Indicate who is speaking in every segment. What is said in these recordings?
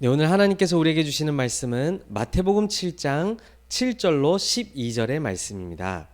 Speaker 1: 네, 오늘 하나님께서 우리에게 주시는 말씀은 마태복음 7장 7절로 12절의 말씀입니다.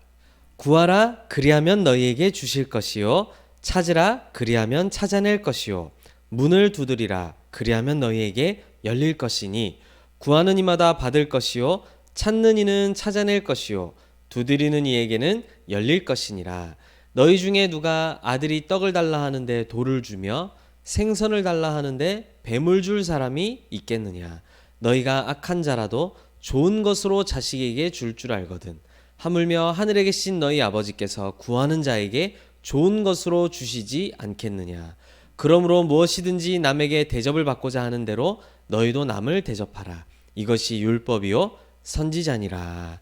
Speaker 1: 구하라 그리하면 너희에게 주실 것이요 찾으라 그리하면 찾아낼 것이요 문을 두드리라 그리하면 너희에게 열릴 것이니 구하는 이마다 받을 것이요 찾는 이는 찾아낼 것이요 두드리는 이에게는 열릴 것이니라. 너희 중에 누가 아들이 떡을 달라 하는데 돌을 주며 생선을 달라 하는데 뱀을 줄 사람이 있겠느냐. 너희가 악한 자라도 좋은 것으로 자식에게 줄 알거든. 하물며 하늘에 계신 너희 아버지께서 구하는 자에게 좋은 것으로 주시지 않겠느냐. 그러므로 무엇이든지 남에게 대접을 받고자 하는 대로 너희도 남을 대접하라. 이것이 율법이요 선지자니라.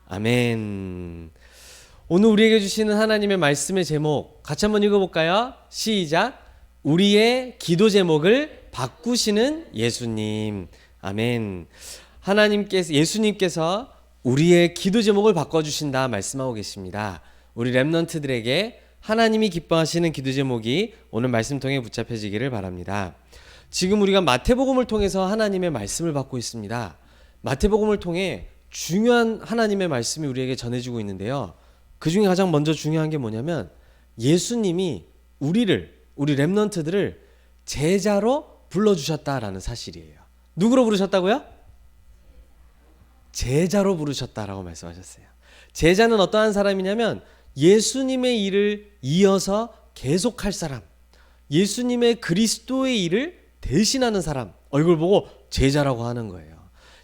Speaker 1: 아멘. 오늘 우리에게 주시는 하나님의 말씀의 제목 같이 한번 읽어볼까요? 시작. 우리의 기도 제목을 바꾸시는 예수님. 아멘. 예수님께서 우리의 기도 제목을 바꿔주신다 말씀하고 계십니다. 우리 렘넌트들에게 하나님이 기뻐하시는 기도 제목이 오늘 말씀 통해 붙잡혀지기를 바랍니다. 지금 우리가 마태복음을 통해서 하나님의 말씀을 받고 있습니다. 마태복음을 통해 중요한 하나님의 말씀이 우리에게 전해지고 있는데요. 그 중에 가장 먼저 중요한 게 뭐냐면 예수님이 우리 렘넌트들을 제자로 불러주셨다라는 사실이에요. 누구로 부르셨다고요? 제자로 부르셨다라고 말씀하셨어요. 제자는 어떠한 사람이냐면 예수님의 일을 이어서 계속할 사람, 예수님의 그리스도의 일을 대신하는 사람, 얼굴 보고 제자라고 하는 거예요.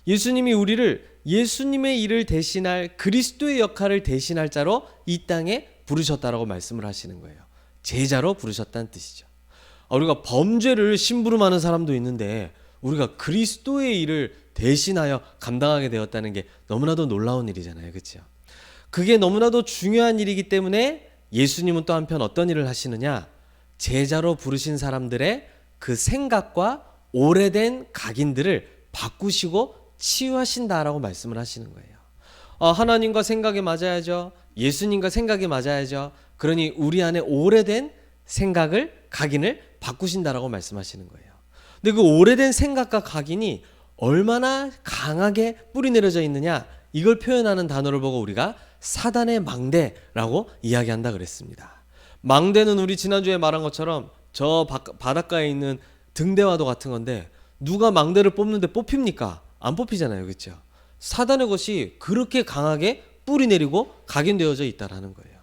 Speaker 1: 예수님이 우리를 예수님의 일을 대신할 그리스도의 역할을 대신할 자로 이 땅에 부르셨다라고 말씀을 하시는 거예요. 제자로 부르셨다는 뜻이죠. 우리가 범죄를 심부름하는 사람도 있는데 우리가 그리스도의 일을 대신하여 감당하게 되었다는 게 너무나도 놀라운 일이잖아요. 그렇죠? 그게 너무나도 중요한 일이기 때문에 예수님은 또 한편 어떤 일을 하시느냐? 제자로 부르신 사람들의 그 생각과 오래된 각인들을 바꾸시고 치유하신다라고 말씀을 하시는 거예요. 하나님과 생각이 맞아야죠. 예수님과 생각이 맞아야죠. 그러니 우리 안에 오래된 생각을, 각인을 바꾸신다라고 말씀하시는 거예요. 근데 그 오래된 생각과 각인이 얼마나 강하게 뿌리 내려져 있느냐, 이걸 표현하는 단어를 보고 우리가 사단의 망대라고 이야기한다 그랬습니다. 망대는 우리 지난주에 말한 것처럼 저 바닷가에 있는 등대와도 같은 건데 누가 망대를 뽑는데 뽑힙니까? 안 뽑히잖아요. 그렇죠? 사단의 것이 그렇게 강하게 뿌리 내리고 각인되어져 있다라는 거예요.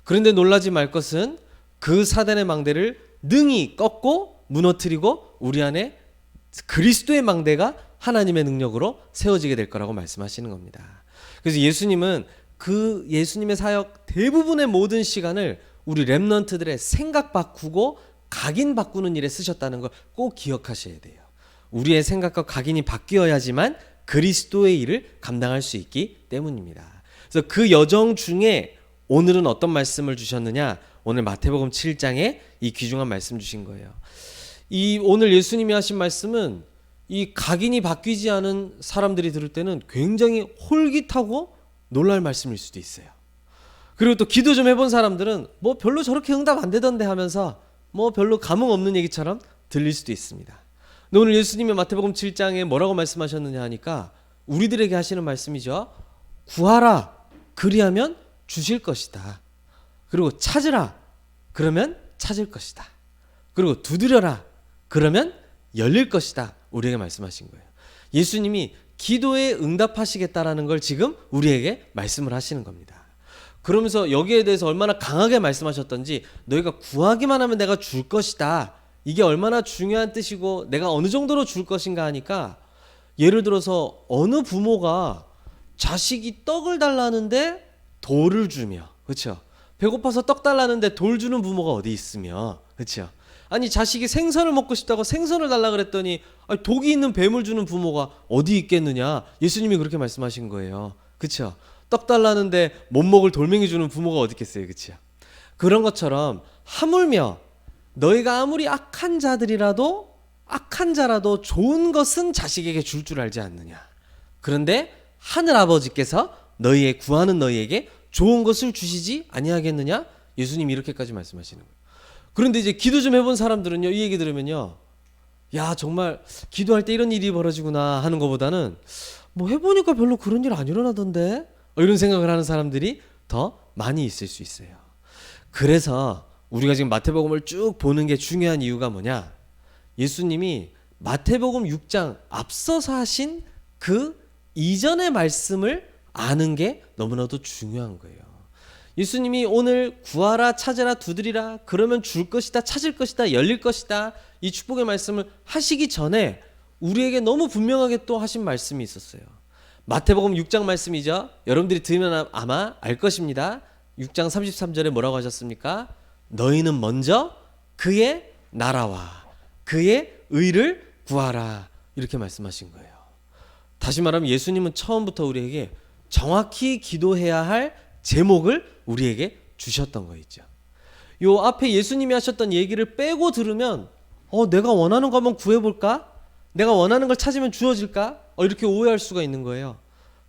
Speaker 1: 그런데 놀라지 말 것은 그 사단의 망대를 능히 꺾고 무너뜨리고 우리 안에 그리스도의 망대가 하나님의 능력으로 세워지게 될 거라고 말씀하시는 겁니다. 그래서 예수님은 그 예수님의 사역 대부분의 모든 시간을 우리 렘넌트들의 생각 바꾸고 각인 바꾸는 일에 쓰셨다는 걸 꼭 기억하셔야 돼요. 우리의 생각과 각인이 바뀌어야지만 그리스도의 일을 감당할 수 있기 때문입니다. 그래서 그 여정 중에 오늘은 어떤 말씀을 주셨느냐? 오늘 마태복음 7장에 이 귀중한 말씀 주신 거예요. 오늘 예수님이 하신 말씀은 이 각인이 바뀌지 않은 사람들이 들을 때는 굉장히 홀깃하고 놀랄 말씀일 수도 있어요. 그리고 또 기도 좀 해본 사람들은 뭐 별로 저렇게 응답 안 되던데 하면서 뭐 별로 감흥 없는 얘기처럼 들릴 수도 있습니다. 근데 오늘 예수님이 마태복음 7장에 뭐라고 말씀하셨느냐 하니까 우리들에게 하시는 말씀이죠. 구하라 그리하면 주실 것이다. 그리고 찾으라 그러면 찾을 것이다. 그리고 두드려라 그러면 열릴 것이다. 우리에게 말씀하신 거예요. 예수님이 기도에 응답하시겠다라는 걸 지금 우리에게 말씀을 하시는 겁니다. 그러면서 여기에 대해서 얼마나 강하게 말씀하셨던지 너희가 구하기만 하면 내가 줄 것이다. 이게 얼마나 중요한 뜻이고 내가 어느 정도로 줄 것인가 하니까 예를 들어서 어느 부모가 자식이 떡을 달라는데 돌을 주며, 그렇죠? 배고파서 떡 달라는데 돌 주는 부모가 어디 있으며, 그렇죠? 아니 자식이 생선을 먹고 싶다고 생선을 달라 그랬더니 독이 있는 뱀을 주는 부모가 어디 있겠느냐? 예수님이 그렇게 말씀하신 거예요. 그렇죠? 떡 달라는데 못 먹을 돌멩이 주는 부모가 어디 있겠어요. 그렇죠? 그런 것처럼 하물며 너희가 아무리 악한 자라도 좋은 것은 자식에게 줄 알지 않느냐. 그런데 하늘 아버지께서 구하는 너희에게 좋은 것을 주시지 아니하겠느냐? 예수님이 이렇게까지 말씀하시는 거예요. 그런데 이제 기도 좀 해본 사람들은요, 이 얘기 들으면요, 야, 정말 기도할 때 이런 일이 벌어지구나 하는 것보다는 뭐 해보니까 별로 그런 일 안 일어나던데 이런 생각을 하는 사람들이 더 많이 있을 수 있어요. 그래서 우리가 지금 마태복음을 쭉 보는 게 중요한 이유가 뭐냐? 예수님이 마태복음 6장 앞서서 하신 그 이전의 말씀을 아는 게 너무나도 중요한 거예요. 예수님이 오늘 구하라, 찾으라, 두드리라, 그러면 줄 것이다, 찾을 것이다, 열릴 것이다, 이 축복의 말씀을 하시기 전에 우리에게 너무 분명하게 또 하신 말씀이 있었어요. 마태복음 6장 말씀이죠. 여러분들이 들으면 아마 알 것입니다. 6장 33절에 뭐라고 하셨습니까? 너희는 먼저 그의 나라와 그의 의를 구하라, 이렇게 말씀하신 거예요. 다시 말하면 예수님은 처음부터 우리에게 정확히 기도해야 할 제목을 우리에게 주셨던 거 있죠. 요 앞에 예수님이 하셨던 얘기를 빼고 들으면 내가 원하는 거 한번 구해볼까? 내가 원하는 걸 찾으면 주어질까? 이렇게 오해할 수가 있는 거예요.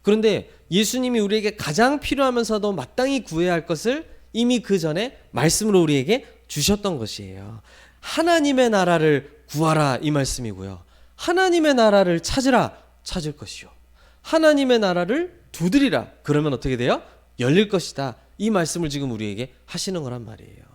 Speaker 1: 그런데 예수님이 우리에게 가장 필요하면서도 마땅히 구해야 할 것을 이미 그 전에 말씀으로 우리에게 주셨던 것이에요. 하나님의 나라를 구하라, 이 말씀이고요. 하나님의 나라를 찾으라, 찾을 것이요. 하나님의 나라를 두드리라, 그러면 어떻게 돼요? 열릴 것이다. 이 말씀을 지금 우리에게 하시는 거란 말이에요.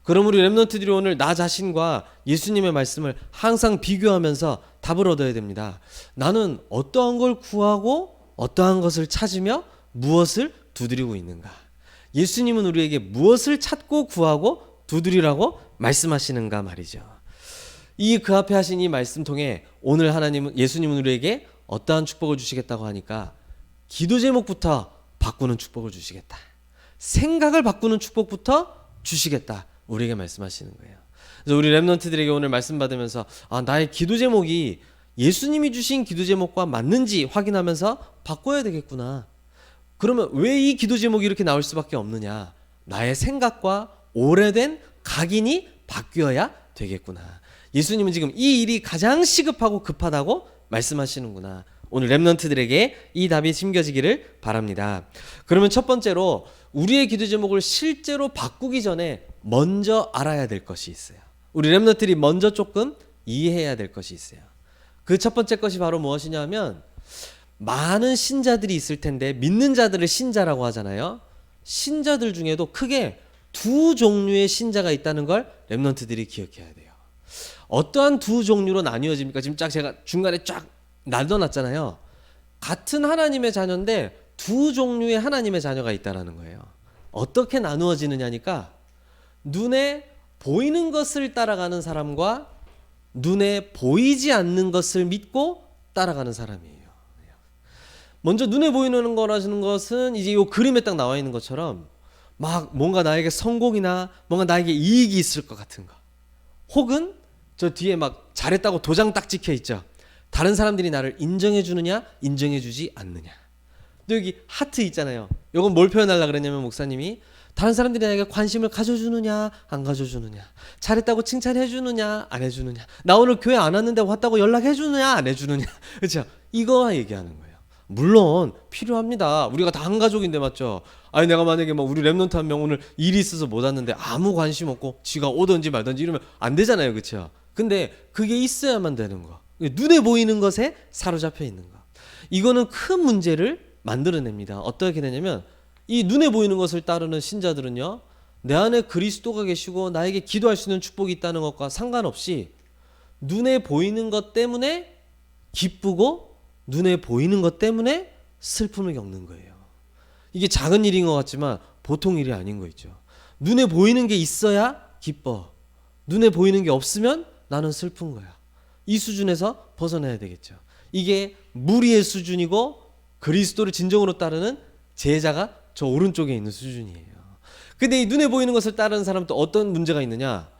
Speaker 1: 그럼 우리 렘넌트들이 오늘 나 자신과 예수님의 말씀을 항상 비교하면서 답을 얻어야 됩니다. 나는 어떠한 걸 구하고 어떠한 것을 찾으며 무엇을 두드리고 있는가? 예수님은 우리에게 무엇을 찾고 구하고 두드리라고 말씀하시는가 말이죠. 그 앞에 하신 이 말씀 통해 오늘 예수님은 우리에게 어떠한 축복을 주시겠다고 하니까 기도 제목부터 바꾸는 축복을 주시겠다. 생각을 바꾸는 축복부터 주시겠다. 우리에게 말씀하시는 거예요. 그래서 우리 렘넌트들에게 오늘 말씀 받으면서 나의 기도 제목이 예수님이 주신 기도 제목과 맞는지 확인하면서 바꿔야 되겠구나. 그러면 왜 이 기도 제목이 이렇게 나올 수밖에 없느냐? 나의 생각과 오래된 각인이 바뀌어야 되겠구나. 예수님은 지금 이 일이 가장 시급하고 급하다고 말씀하시는구나. 오늘 렘넌트들에게 이 답이 심겨지기를 바랍니다. 그러면 첫 번째로 우리의 기도 제목을 실제로 바꾸기 전에 먼저 알아야 될 것이 있어요. 우리 렘넌트들이 먼저 조금 이해해야 될 것이 있어요. 그 첫 번째 것이 바로 무엇이냐면, 많은 신자들이 있을 텐데 믿는 자들을 신자라고 하잖아요. 신자들 중에도 크게 두 종류의 신자가 있다는 걸 렘넌트들이 기억해야 돼요. 어떠한 두 종류로 나뉘어집니까? 지금 제가 중간에 쫙 나눠놨잖아요. 같은 하나님의 자녀인데 두 종류의 하나님의 자녀가 있다는 거예요. 어떻게 나누어지느냐니까, 눈에 보이는 것을 따라가는 사람과 눈에 보이지 않는 것을 믿고 따라가는 사람이에요. 먼저 눈에 보이는 거라는 것은 이제 이 그림에 딱 나와 있는 것처럼 막 뭔가 나에게 성공이나 뭔가 나에게 이익이 있을 것 같은 거, 혹은 저 뒤에 막 잘했다고 도장 딱 찍혀 있죠. 다른 사람들이 나를 인정해 주느냐 인정해 주지 않느냐. 또 여기 하트 있잖아요. 이건 뭘 표현하려고 그랬냐면, 목사님이 다른 사람들이 나에게 관심을 가져주느냐 안 가져주느냐, 잘했다고 칭찬해 주느냐 안 해주느냐, 나 오늘 교회 안 왔는데 왔다고 연락해 주느냐 안 해주느냐, 그렇죠? 이거 얘기하는 거예요. 물론 필요합니다. 우리가 다 한 가족인데, 맞죠? 아니 내가 만약에 우리 렘넌트 한 명 오늘 일이 있어서 못 왔는데 아무 관심 없고 지가 오든지 말든지 이러면 안 되잖아요, 그렇죠? 근데 그게 있어야만 되는 거, 눈에 보이는 것에 사로잡혀 있는 거, 이거는 큰 문제를 만들어냅니다. 어떻게 되냐면, 이 눈에 보이는 것을 따르는 신자들은요, 내 안에 그리스도가 계시고 나에게 기도할 수 있는 축복이 있다는 것과 상관없이 눈에 보이는 것 때문에 기쁘고 눈에 보이는 것 때문에 슬픔을 겪는 거예요. 이게 작은 일인 것 같지만 보통 일이 아닌 거 있죠. 눈에 보이는 게 있어야 기뻐, 눈에 보이는 게 없으면 나는 슬픈 거야. 이 수준에서 벗어나야 되겠죠. 이게 무리의 수준이고 그리스도를 진정으로 따르는 제자가 저 오른쪽에 있는 수준이에요. 근데 이 눈에 보이는 것을 따르는 사람은 또 어떤 문제가 있느냐?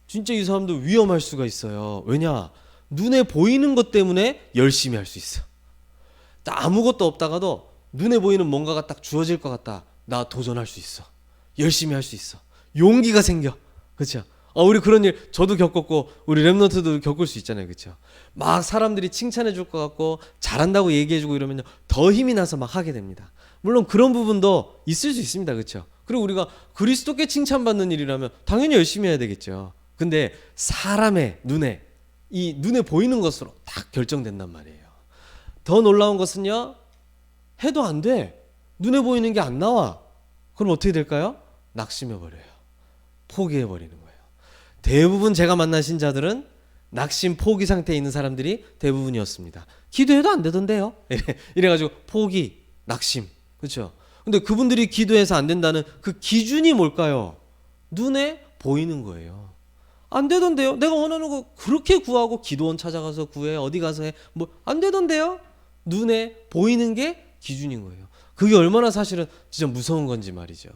Speaker 1: 진짜 이 사람도 위험할 수가 있어요. 왜냐? 눈에 보이는 것 때문에 열심히 할 수 있어. 딱 아무것도 없다가도 눈에 보이는 뭔가가 딱 주어질 것 같다. 나 도전할 수 있어. 열심히 할 수 있어. 용기가 생겨. 그렇죠? 우리 그런 일 저도 겪었고 우리 렘넌트도 겪을 수 있잖아요. 그렇죠? 막 사람들이 칭찬해 줄 것 같고 잘한다고 얘기해 주고 이러면 더 힘이 나서 막 하게 됩니다. 물론 그런 부분도 있을 수 있습니다. 그렇죠? 그리고 우리가 그리스도께 칭찬받는 일이라면 당연히 열심히 해야 되겠죠. 근데 사람의 눈에 이 눈에 보이는 것으로 딱 결정된단 말이에요. 더 놀라운 것은요, 해도 안 돼. 눈에 보이는 게 안 나와. 그럼 어떻게 될까요? 낙심해 버려요. 포기해 버리는 거예요. 대부분 제가 만난 신자들은 낙심 포기 상태에 있는 사람들이 대부분이었습니다. 기도해도 안 되던데요. 이래가지고 포기, 낙심, 그렇죠? 근데 그분들이 기도해서 안 된다는 그 기준이 뭘까요? 눈에 보이는 거예요. 안 되던데요. 내가 원하는 거 그렇게 구하고 기도원 찾아가서 구해, 어디 가서 해, 뭐 안 되던데요. 눈에 보이는 게 기준인 거예요. 그게 얼마나 사실은 진짜 무서운 건지 말이죠.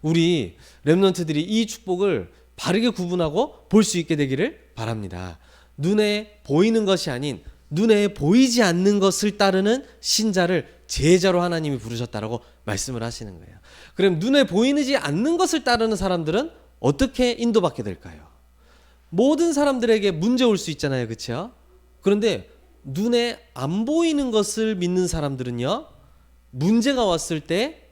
Speaker 1: 우리 렘넌트들이 이 축복을 바르게 구분하고 볼 수 있게 되기를 바랍니다. 눈에 보이는 것이 아닌 눈에 보이지 않는 것을 따르는 신자를 제자로 하나님이 부르셨다라고 말씀을 하시는 거예요. 그럼 눈에 보이지 않는 것을 따르는 사람들은 어떻게 인도받게 될까요? 모든 사람들에게 문제 올 수 있잖아요. 그렇죠? 그런데 눈에 안 보이는 것을 믿는 사람들은요, 문제가 왔을 때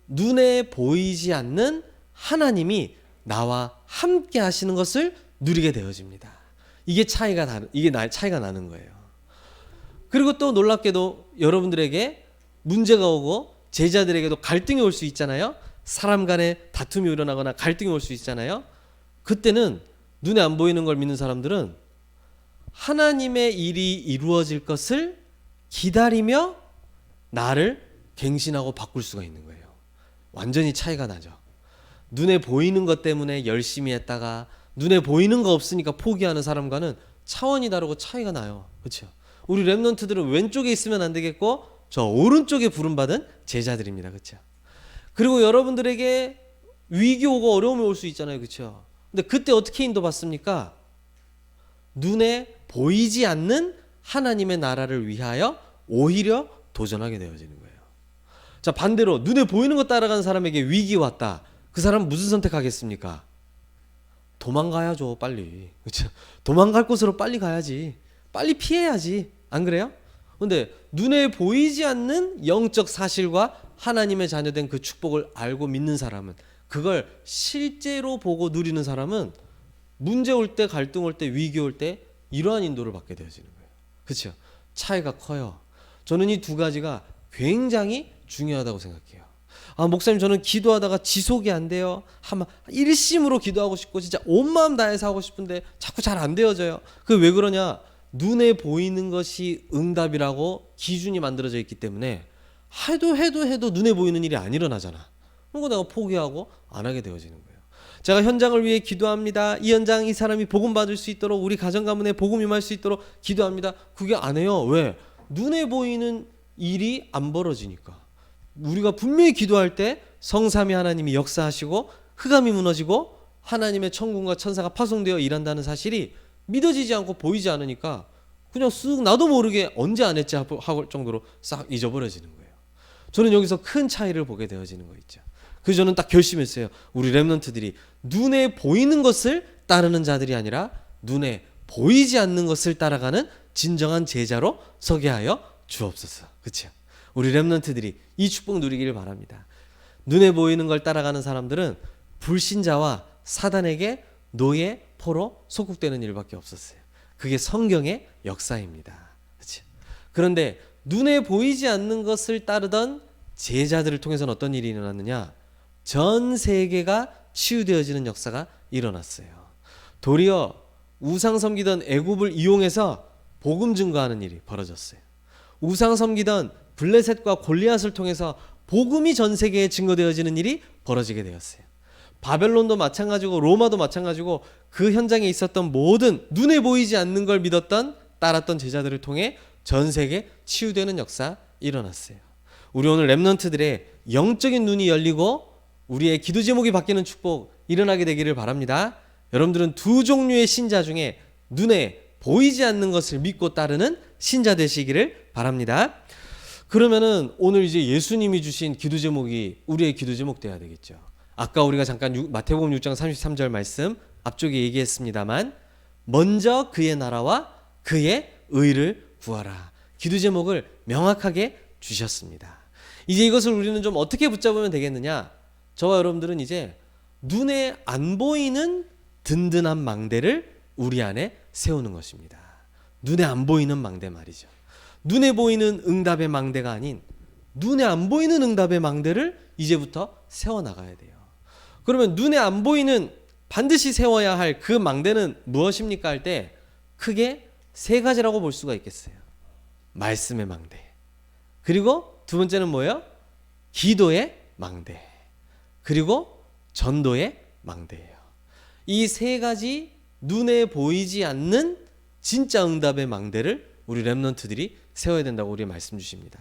Speaker 1: 눈에 보이지 않는 하나님이 나와 함께 하시는 것을 누리게 되어집니다. 이게 차이가 나는 거예요. 그리고 또 놀랍게도 여러분들에게 문제가 오고 제자들에게도 갈등이 올 수 있잖아요. 사람 간에 다툼이 일어나거나 갈등이 올 수 있잖아요. 그때는 눈에 안 보이는 걸 믿는 사람들은 하나님의 일이 이루어질 것을 기다리며 나를 갱신하고 바꿀 수가 있는 거예요. 완전히 차이가 나죠. 눈에 보이는 것 때문에 열심히 했다가 눈에 보이는 거 없으니까 포기하는 사람과는 차원이 다르고 차이가 나요. 그렇죠? 우리 렘넌트들은 왼쪽에 있으면 안 되겠고 저 오른쪽에 부름받은 제자들입니다. 그렇죠? 그리고 여러분들에게 위기 오고 어려움이 올 수 있잖아요. 그렇죠? 근데 그때 어떻게 인도받습니까? 눈에 보이지 않는 하나님의 나라를 위하여 오히려 도전하게 되어지는 거예요. 자, 반대로 눈에 보이는 거 따라가는 사람에게 위기 왔다. 그 사람은 무슨 선택하겠습니까? 도망가야죠, 빨리. 그렇죠? 도망갈 곳으로 빨리 가야지. 빨리 피해야지. 안 그래요? 근데 눈에 보이지 않는 영적 사실과 하나님의 자녀된 그 축복을 알고 믿는 사람은, 그걸 실제로 보고 누리는 사람은 문제 올 때, 갈등 올 때, 위기 올 때 이러한 인도를 받게 되어지는 거예요. 그렇죠? 차이가 커요. 저는 이 두 가지가 굉장히 중요하다고 생각해요. 아, 목사님, 저는 기도하다가 지속이 안 돼요. 한번 일심으로 기도하고 싶고 진짜 온 마음 다해서 하고 싶은데 자꾸 잘 안 되어져요. 그 왜 그러냐? 눈에 보이는 것이 응답이라고 기준이 만들어져 있기 때문에 해도 눈에 보이는 일이 안 일어나잖아. 그거 내가 포기하고 안 하게 되어지는 거예요. 제가 현장을 위해 기도합니다. 이 현장, 이 사람이 복음 받을 수 있도록, 우리 가정 가문에 복음 임할 수 있도록 기도합니다. 그게 안 해요. 왜? 눈에 보이는 일이 안 벌어지니까. 우리가 분명히 기도할 때 성삼위 하나님이 역사하시고 흑암이 무너지고 하나님의 천군과 천사가 파송되어 일한다는 사실이 믿어지지 않고 보이지 않으니까 그냥 쓱 나도 모르게 언제 안 했지 할 정도로 싹 잊어버려지는 거예요. 저는 여기서 큰 차이를 보게 되어지는 거 있죠. 그래서 저는 딱 결심했어요. 우리 렘넌트들이 눈에 보이는 것을 따르는 자들이 아니라 눈에 보이지 않는 것을 따라가는 진정한 제자로 서게 하여 주옵소서. 그렇죠? 우리 렘넌트들이 이 축복 누리기를 바랍니다. 눈에 보이는 걸 따라가는 사람들은 불신자와 사단에게 노예, 포로 속국되는 일밖에 없었어요. 그게 성경의 역사입니다. 그렇죠? 그런데 눈에 보이지 않는 것을 따르던 제자들을 통해서는 어떤 일이 일어났느냐? 전 세계가 치유되어지는 역사가 일어났어요. 도리어 우상 섬기던 애굽을 이용해서 복음 증거하는 일이 벌어졌어요. 우상 섬기던 블레셋과 골리앗을 통해서 복음이 전 세계에 증거되어지는 일이 벌어지게 되었어요. 바벨론도 마찬가지고 로마도 마찬가지고 그 현장에 있었던 모든 눈에 보이지 않는 걸 믿었던 따랐던 제자들을 통해 전 세계 치유되는 역사 일어났어요. 우리 오늘 렘넌트들의 영적인 눈이 열리고 우리의 기도 제목이 바뀌는 축복 일어나게 되기를 바랍니다. 여러분들은 두 종류의 신자 중에 눈에 보이지 않는 것을 믿고 따르는 신자 되시기를 바랍니다. 그러면은 오늘 이제 예수님이 주신 기도 제목이 우리의 기도 제목 돼야 되겠죠. 아까 우리가 잠깐 마태복음 6장 33절 말씀 앞쪽에 얘기했습니다만, 먼저 그의 나라와 그의 의를 구하라. 기도 제목을 명확하게 주셨습니다. 이제 이것을 우리는 좀 어떻게 붙잡으면 되겠느냐? 저와 여러분들은 이제 눈에 안 보이는 든든한 망대를 우리 안에 세우는 것입니다. 눈에 안 보이는 망대 말이죠. 눈에 보이는 응답의 망대가 아닌 눈에 안 보이는 응답의 망대를 이제부터 세워나가야 돼요. 그러면 눈에 안 보이는 반드시 세워야 할 그 망대는 무엇입니까 할 때 크게 세 가지라고 볼 수가 있겠어요. 말씀의 망대, 그리고 두 번째는 뭐예요? 기도의 망대, 그리고 전도의 망대예요. 이 세 가지 눈에 보이지 않는 진짜 응답의 망대를 우리 렘넌트들이 세워야 된다고 우리 말씀 주십니다.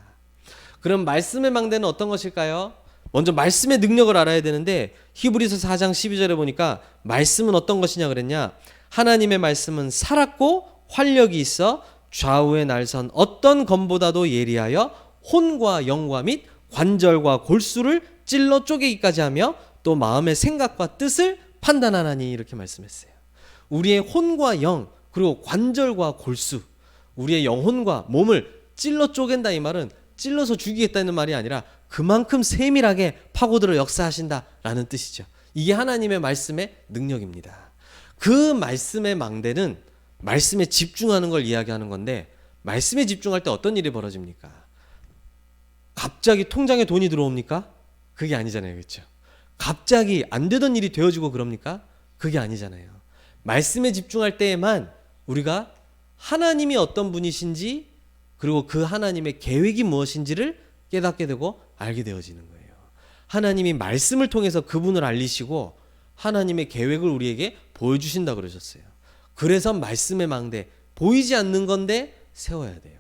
Speaker 1: 그럼 말씀의 망대는 어떤 것일까요? 먼저 말씀의 능력을 알아야 되는데 히브리서 4장 12절에 보니까 말씀은 어떤 것이냐 그랬냐? 하나님의 말씀은 살았고 활력이 있어 좌우에 날선 어떤 검보다도 예리하여 혼과 영과 및 관절과 골수를 찔러 쪼개기까지 하며 또 마음의 생각과 뜻을 판단하나니 이렇게 말씀했어요. 우리의 혼과 영 그리고 관절과 골수, 우리의 영혼과 몸을 찔러 쪼갠다 이 말은 찔러서 죽이겠다는 말이 아니라 그만큼 세밀하게 파고들어 역사하신다라는 뜻이죠. 이게 하나님의 말씀의 능력입니다. 그 말씀의 망대는 말씀에 집중하는 걸 이야기하는 건데 말씀에 집중할 때 어떤 일이 벌어집니까? 갑자기 통장에 돈이 들어옵니까? 그게 아니잖아요. 그렇죠? 갑자기 안 되던 일이 되어지고 그럽니까? 그게 아니잖아요. 말씀에 집중할 때에만 우리가 하나님이 어떤 분이신지 그리고 그 하나님의 계획이 무엇인지를 깨닫게 되고 알게 되어지는 거예요. 하나님이 말씀을 통해서 그분을 알리시고 하나님의 계획을 우리에게 보여주신다 그러셨어요. 그래서 말씀의 망대, 보이지 않는 건데 세워야 돼요.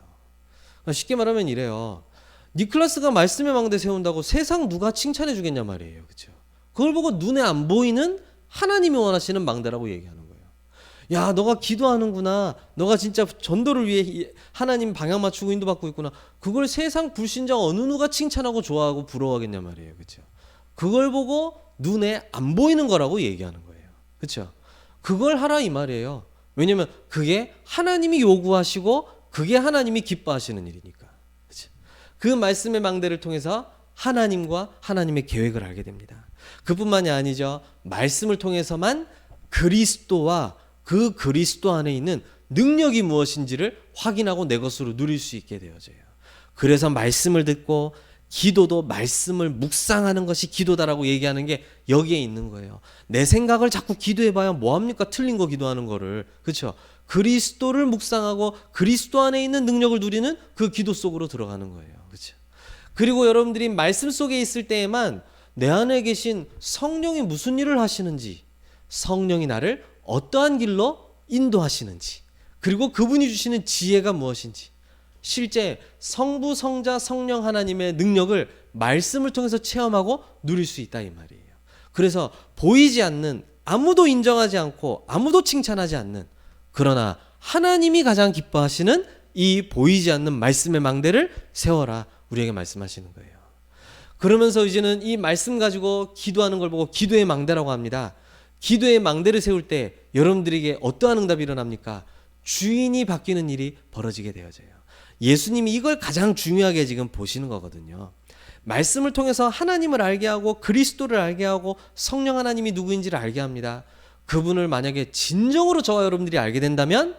Speaker 1: 쉽게 말하면 이래요. 니클라스가 말씀의 망대 세운다고 세상 누가 칭찬해 주겠냐 말이에요. 그렇죠? 그걸 보고 눈에 안 보이는 하나님이 원하시는 망대라고 얘기하는 거예요. 야, 너가 기도하는구나. 너가 진짜 전도를 위해 하나님 방향 맞추고 인도받고 있구나. 그걸 세상 불신자 어느 누가 칭찬하고 좋아하고 부러워하겠냐 말이에요. 그렇죠? 그걸 보고 눈에 안 보이는 거라고 얘기하는 거예요. 그렇죠? 그걸 하라 이 말이에요. 왜냐면 그게 하나님이 요구하시고 그게 하나님이 기뻐하시는 일이니까. 그렇죠? 그 말씀의 망대를 통해서 하나님과 하나님의 계획을 알게 됩니다. 그뿐만이 아니죠. 말씀을 통해서만 그리스도와 그 그리스도 안에 있는 능력이 무엇인지를 확인하고 내 것으로 누릴 수 있게 되어져요. 그래서 말씀을 듣고 기도도 말씀을 묵상하는 것이 기도다라고 얘기하는 게 여기에 있는 거예요. 내 생각을 자꾸 기도해봐야 뭐합니까? 틀린 거 기도하는 거를. 그렇죠? 그리스도를 묵상하고 그리스도 안에 있는 능력을 누리는 그 기도 속으로 들어가는 거예요. 그렇죠? 그리고 여러분들이 말씀 속에 있을 때에만 내 안에 계신 성령이 무슨 일을 하시는지, 성령이 나를 어떠한 길로 인도하시는지, 그리고 그분이 주시는 지혜가 무엇인지, 실제 성부, 성자, 성령 하나님의 능력을 말씀을 통해서 체험하고 누릴 수 있다 이 말이에요. 그래서 보이지 않는, 아무도 인정하지 않고 아무도 칭찬하지 않는, 그러나 하나님이 가장 기뻐하시는 이 보이지 않는 말씀의 망대를 세워라 우리에게 말씀하시는 거예요. 그러면서 이제는 이 말씀 가지고 기도하는 걸 보고 기도의 망대라고 합니다. 기도의 망대를 세울 때 여러분들에게 어떠한 응답이 일어납니까? 주인이 바뀌는 일이 벌어지게 되어져요. 예수님이 이걸 가장 중요하게 지금 보시는 거거든요. 말씀을 통해서 하나님을 알게 하고 그리스도를 알게 하고 성령 하나님이 누구인지를 알게 합니다. 그분을 만약에 진정으로 저와 여러분들이 알게 된다면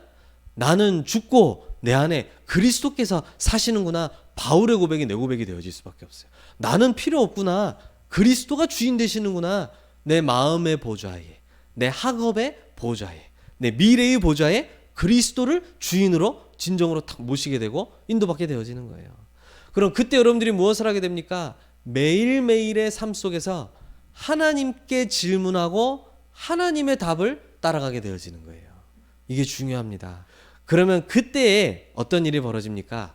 Speaker 1: 나는 죽고 내 안에 그리스도께서 사시는구나. 바울의 고백이 내 고백이 되어질 수밖에 없어요. 나는 필요 없구나. 그리스도가 주인 되시는구나. 내 마음의 보좌에, 내 학업의 보좌에, 내 미래의 보좌에 그리스도를 주인으로 진정으로 탁 모시게 되고 인도받게 되어지는 거예요. 그럼 그때 여러분들이 무엇을 하게 됩니까? 매일매일의 삶 속에서 하나님께 질문하고 하나님의 답을 따라가게 되어지는 거예요. 이게 중요합니다. 그러면 그때에 어떤 일이 벌어집니까?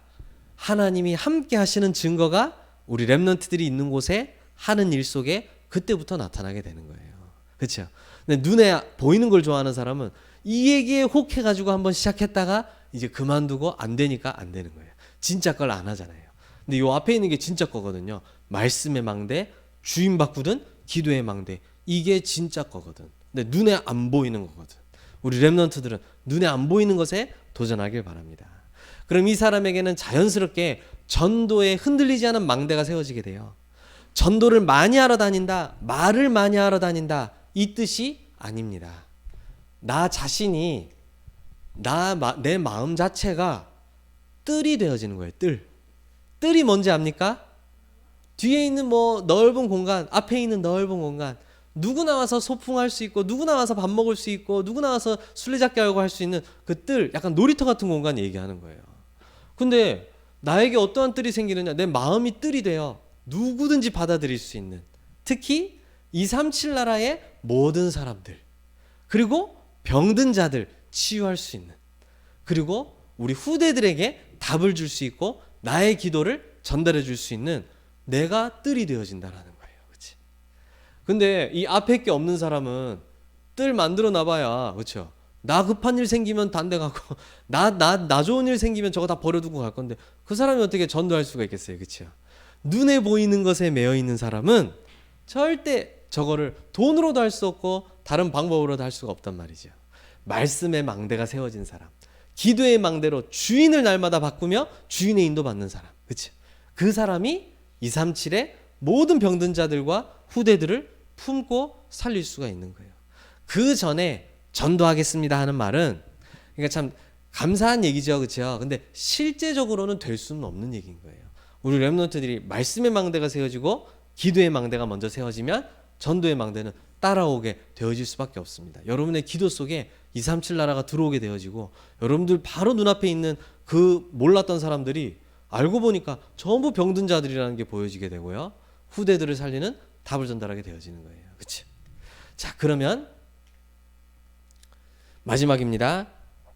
Speaker 1: 하나님이 함께 하시는 증거가 우리 렘넌트들이 있는 곳에 하는 일 속에 그때부터 나타나게 되는 거예요. 그렇죠? 근데 눈에 보이는 걸 좋아하는 사람은 이 얘기에 혹해가지고 한번 시작했다가 이제 그만두고 안 되니까 안 되는 거예요. 진짜 걸 안 하잖아요. 근데 이 앞에 있는 게 진짜 거거든요. 말씀의 망대, 주인 바꾸든 기도의 망대, 이게 진짜 거거든. 근데 눈에 안 보이는 거거든. 우리 렘넌트들은 눈에 안 보이는 것에 도전하길 바랍니다. 그럼 이 사람에게는 자연스럽게 전도에 흔들리지 않은 망대가 세워지게 돼요. 전도를 많이 하러 다닌다, 말을 많이 하러 다닌다, 이 뜻이 아닙니다. 나 자신이 내 마음 자체가 뜰이 되어지는 거예요. 뜰이 뭔지 압니까? 뒤에 있는 뭐 넓은 공간, 앞에 있는 넓은 공간, 누구나 와서 소풍할 수 있고, 누구나 와서 밥 먹을 수 있고, 누구나 와서 술래잡기 하고 할 수 있는 그 뜰, 약간 놀이터 같은 공간 얘기하는 거예요. 근데 나에게 어떠한 뜰이 생기느냐? 내 마음이 뜰이 되어 누구든지 받아들일 수 있는, 특히 237 나라의 모든 사람들, 그리고 병든 자들 치유할 수 있는, 그리고 우리 후대들에게 답을 줄 수 있고 나의 기도를 전달해 줄 수 있는 내가 뜰이 되어진다라는 거예요. 그렇지? 근데 이 앞에 게 없는 사람은 뜰 만들어 놔봐야, 그렇죠? 나 급한 일 생기면 딴 데 가고 나 좋은 일 생기면 저거 다 버려두고 갈 건데 그 사람이 어떻게 전도할 수가 있겠어요. 그렇죠? 눈에 보이는 것에 매여 있는 사람은 절대 저거를 돈으로도 할 수 없고 다른 방법으로도 할 수가 없단 말이죠. 말씀의 망대가 세워진 사람, 기도의 망대로 주인을 날마다 바꾸며 주인의 인도 받는 사람, 그렇죠? 그 사람이 237의 모든 병든 자들과 후대들을 품고 살릴 수가 있는 거예요. 그 전에 전도하겠습니다 하는 말은, 그러니까 참 감사한 얘기죠, 그렇죠? 근데 실제적으로는 될 수는 없는 얘기인 거예요. 우리 렘넌트들이 말씀의 망대가 세워지고 기도의 망대가 먼저 세워지면 전도의 망대는 따라오게 되어질 수밖에 없습니다. 여러분의 기도 속에 237 나라가 들어오게 되어지고, 여러분들 바로 눈앞에 있는 그 몰랐던 사람들이 알고 보니까 전부 병든 자들이라는 게 보여지게 되고요, 후대들을 살리는 답을 전달하게 되어지는 거예요. 그렇죠? 자, 그러면 마지막입니다.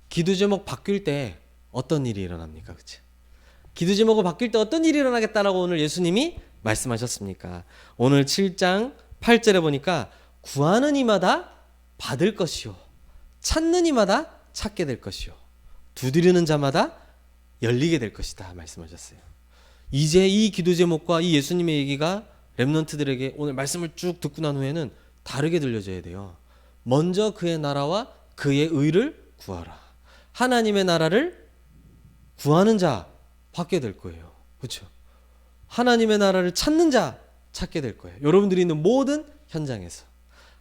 Speaker 1: 기도 제목 바뀔 때 어떤 일이 일어납니까? 그렇죠? 기도 제목을 바뀔 때 어떤 일이 일어나겠다라고 오늘 예수님이 말씀하셨습니까? 오늘 7장 8절에 보니까 구하는 이마다 받을 것이요, 찾는 이마다 찾게 될 것이요, 두드리는 자마다 열리게 될 것이다 말씀하셨어요. 이제 이 기도 제목과 이 예수님의 얘기가 렘넌트들에게 오늘 말씀을 쭉 듣고 난 후에는 다르게 들려져야 돼요. 먼저 그의 나라와 그의 의를 구하라. 하나님의 나라를 구하는 자 받게 될 거예요. 그렇죠? 하나님의 나라를 찾는 자 찾게 될 거예요. 여러분들이 있는 모든 현장에서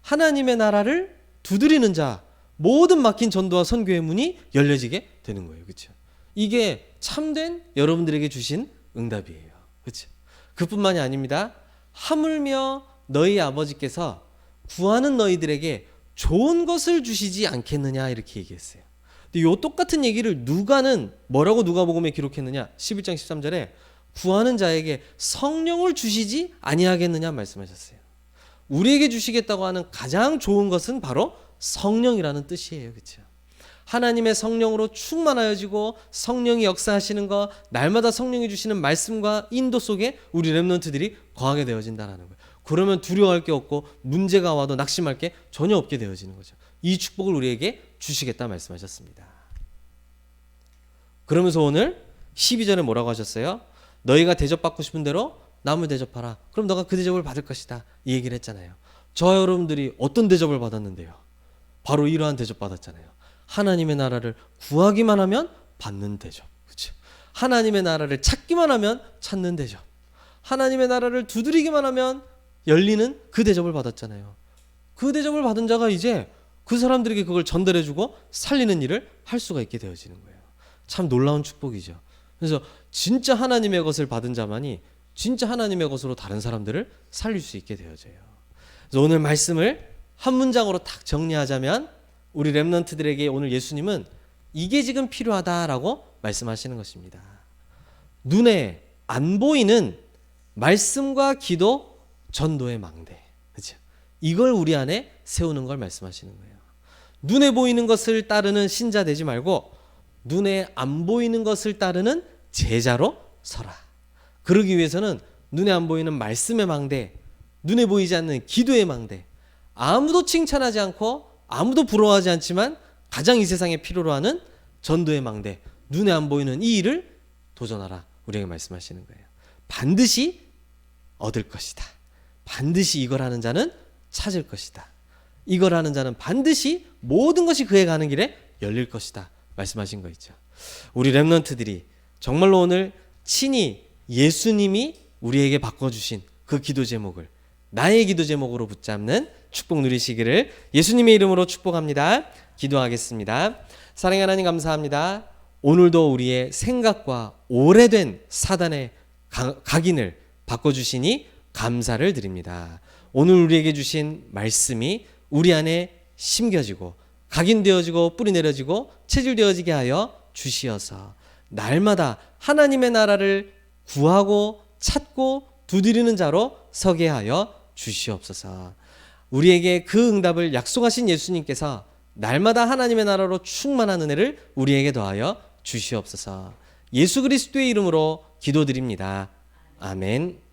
Speaker 1: 하나님의 나라를 두드리는 자, 모든 막힌 전도와 선교의 문이 열려지게 되는 거예요. 그렇죠? 이게 참된 여러분들에게 주신 응답이에요. 그렇죠? 그뿐만이 아닙니다. 하물며 너희 아버지께서 구하는 너희들에게 좋은 것을 주시지 않겠느냐 이렇게 얘기했어요. 근데 이 똑같은 얘기를 누가는 뭐라고 누가복음에 기록했느냐? 11장 13절에 구하는 자에게 성령을 주시지 아니하겠느냐 말씀하셨어요. 우리에게 주시겠다고 하는 가장 좋은 것은 바로 성령이라는 뜻이에요. 그렇죠? 하나님의 성령으로 충만하여지고 성령이 역사하시는 것, 날마다 성령이 주시는 말씀과 인도 속에 우리 렘넌트들이 거하게 되어진다는 거예요. 그러면 두려워할 게 없고 문제가 와도 낙심할 게 전혀 없게 되어지는 거죠. 이 축복을 우리에게 주시겠다 말씀하셨습니다. 그러면서 오늘 12절에 뭐라고 하셨어요? 너희가 대접받고 싶은 대로 남을 대접하라. 그럼 너가 그 대접을 받을 것이다. 이 얘기를 했잖아요. 저 여러분들이 어떤 대접을 받았는데요? 바로 이러한 대접 받았잖아요. 하나님의 나라를 구하기만 하면 받는 대접. 그렇죠? 하나님의 나라를 찾기만 하면 찾는 대접. 하나님의 나라를 두드리기만 하면 열리는 그 대접을 받았잖아요. 그 대접을 받은 자가 이제 그 사람들에게 그걸 전달해주고 살리는 일을 할 수가 있게 되어지는 거예요. 참 놀라운 축복이죠. 그래서 진짜 하나님의 것을 받은 자만이 진짜 하나님의 것으로 다른 사람들을 살릴 수 있게 되어져요. 그래서 오늘 말씀을 한 문장으로 딱 정리하자면, 우리 렘넌트들에게 오늘 예수님은 이게 지금 필요하다라고 말씀하시는 것입니다. 눈에 안 보이는 말씀과 기도, 전도의 망대. 그렇죠? 이걸 우리 안에 세우는 걸 말씀하시는 거예요. 눈에 보이는 것을 따르는 신자 되지 말고 눈에 안 보이는 것을 따르는 제자로 서라. 그러기 위해서는 눈에 안 보이는 말씀의 망대, 눈에 보이지 않는 기도의 망대, 아무도 칭찬하지 않고 아무도 부러워하지 않지만 가장 이 세상에 필요로 하는 전도의 망대, 눈에 안 보이는 이 일을 도전하라. 우리에게 말씀하시는 거예요. 반드시 얻을 것이다. 반드시 이걸 하는 자는 찾을 것이다. 이걸 하는 자는 반드시 모든 것이 그에 가는 길에 열릴 것이다. 말씀하신 거 있죠. 우리 렘넌트들이 정말로 오늘 친히 예수님이 우리에게 바꿔주신 그 기도 제목을 나의 기도 제목으로 붙잡는 축복 누리시기를 예수님의 이름으로 축복합니다. 기도하겠습니다. 사랑하는 하나님 감사합니다. 오늘도 우리의 생각과 오래된 사단의 각인을 바꿔주시니 감사를 드립니다. 오늘 우리에게 주신 말씀이 우리 안에 심겨지고 각인되어지고 뿌리내려지고 체질되어지게 하여 주시어서 날마다 하나님의 나라를 구하고 찾고 두드리는 자로 서게 하여 주시옵소서. 우리에게 그 응답을 약속하신 예수님께서 날마다 하나님의 나라로 충만한 은혜를 우리에게 더하여 주시옵소서. 예수 그리스도의 이름으로 기도드립니다. 아멘.